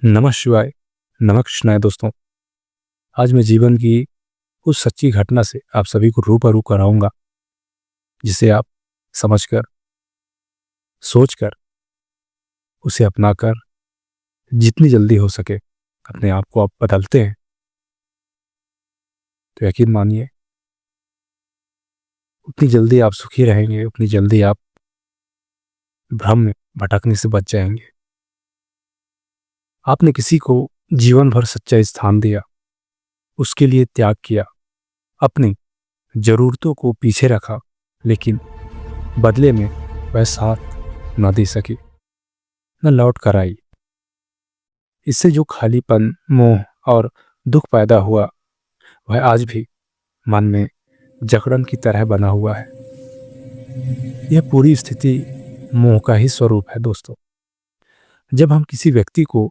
नमः शिवाय, नमः कृष्णाय दोस्तों। आज मैं जीवन की उस सच्ची घटना से आप सभी को रूबरू कराऊंगा जिसे आप समझकर, सोचकर, उसे अपनाकर जितनी जल्दी हो सके अपने आप को आप बदलते हैं तो यकीन मानिए उतनी जल्दी आप सुखी रहेंगे, उतनी जल्दी आप भ्रम में भटकने से बच जाएंगे। आपने किसी को जीवन भर सच्चा स्थान दिया, उसके लिए त्याग किया, अपनी जरूरतों को पीछे रखा, लेकिन बदले में वह साथ न दे सकी, न लौट कर आई। इससे जो खालीपन, मोह और दुख पैदा हुआ वह आज भी मन में जकड़न की तरह बना हुआ है। यह पूरी स्थिति मोह का ही स्वरूप है दोस्तों। जब हम किसी व्यक्ति को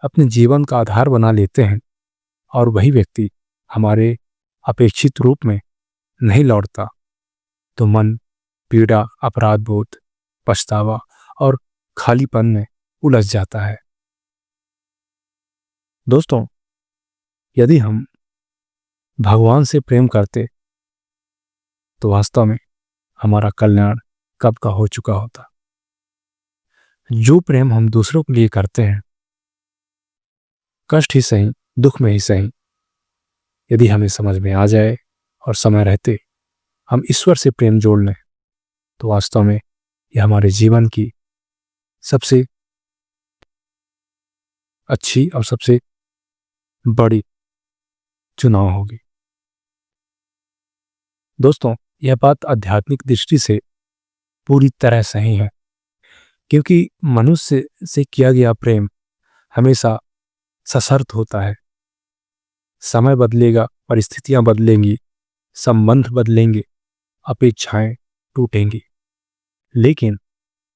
अपने जीवन का आधार बना लेते हैं और वही व्यक्ति हमारे अपेक्षित रूप में नहीं लौटता तो मन पीड़ा, अपराध बोध, पछतावा और खालीपन में उलझ जाता है। दोस्तों, यदि हम भगवान से प्रेम करते तो वास्तव में हमारा कल्याण कब का हो चुका होता। जो प्रेम हम दूसरों के लिए करते हैं, कष्ट ही सही, दुख में ही सही, यदि हमें समझ में आ जाए और समय रहते हम ईश्वर से प्रेम जोड़ लें तो वास्तव में यह हमारे जीवन की सबसे अच्छी और सबसे बड़ी चुनाव होगी। दोस्तों, यह बात आध्यात्मिक दृष्टि से पूरी तरह सही है, क्योंकि मनुष्य से किया गया प्रेम हमेशा सशर्त होता है। समय बदलेगा, परिस्थितियां बदलेंगी, संबंध बदलेंगे, अपेक्षाएं टूटेंगी, लेकिन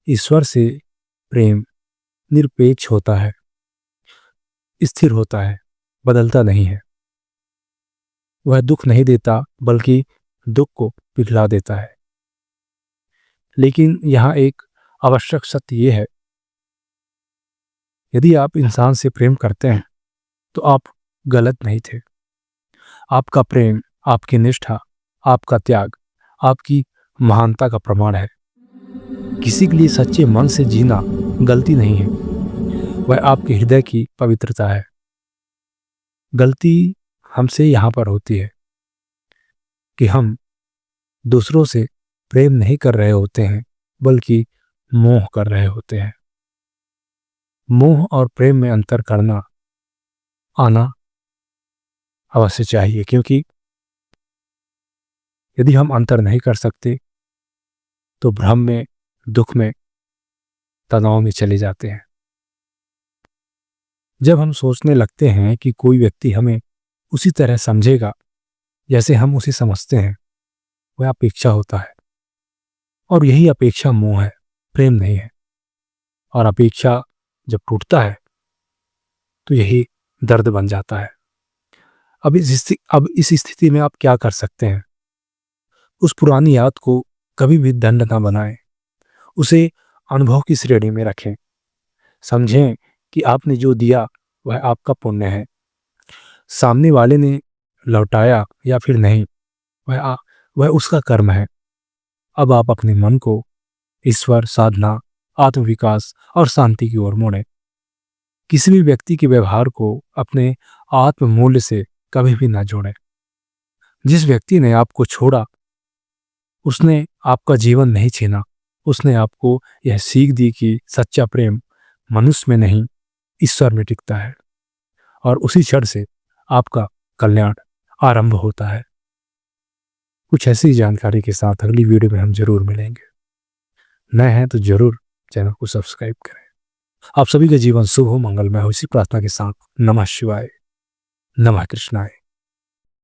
ईश्वर से प्रेम निरपेक्ष होता है, स्थिर होता है, बदलता नहीं है। वह दुख नहीं देता बल्कि दुख को पिघला देता है। लेकिन यहाँ एक आवश्यक सत्य यह है, यदि आप इंसान से प्रेम करते हैं तो आप गलत नहीं थे। आपका प्रेम, आपकी निष्ठा, आपका त्याग आपकी महानता का प्रमाण है। किसी के लिए सच्चे मन से जीना गलती नहीं है, वह आपके हृदय की पवित्रता है। गलती हमसे यहाँ पर होती है कि हम दूसरों से प्रेम नहीं कर रहे होते हैं बल्कि मोह कर रहे होते हैं। मोह और प्रेम में अंतर करना आना अवश्य चाहिए, क्योंकि यदि हम अंतर नहीं कर सकते तो भ्रम में, दुख में, तनाव में चले जाते हैं। जब हम सोचने लगते हैं कि कोई व्यक्ति हमें उसी तरह समझेगा जैसे हम उसे समझते हैं, वह अपेक्षा होता है, और यही अपेक्षा मोह है, प्रेम नहीं है। और अपेक्षा जब टूटता है तो यही दर्द बन जाता है। अब इस स्थिति में आप क्या कर सकते हैं? उस पुरानी याद को कभी भी दंड ना बनाएं, उसे अनुभव की श्रेणी में रखें। समझें कि आपने जो दिया वह आपका पुण्य है। सामने वाले ने लौटाया या फिर नहीं, वह उसका कर्म है। अब आप अपने मन को ईश्वर, साधना, आत्मविकास और शांति की ओर मोड़ें। किसी भी व्यक्ति के व्यवहार को अपने आत्म मूल्य से कभी भी ना जोड़ें। जिस व्यक्ति ने आपको छोड़ा उसने आपका जीवन नहीं छीना, उसने आपको यह सीख दी कि सच्चा प्रेम मनुष्य में नहीं, ईश्वर में टिकता है, और उसी क्षण से आपका कल्याण आरंभ होता है। कुछ ऐसी जानकारी के साथ अगली वीडियो में हम जरूर मिलेंगे। नए हैं तो जरूर चैनल को सब्सक्राइब करें। आप सभी का जीवन शुभ हो, मंगलमय हो, इसी प्रार्थना के साथ नमः शिवाय, नमः कृष्णाय।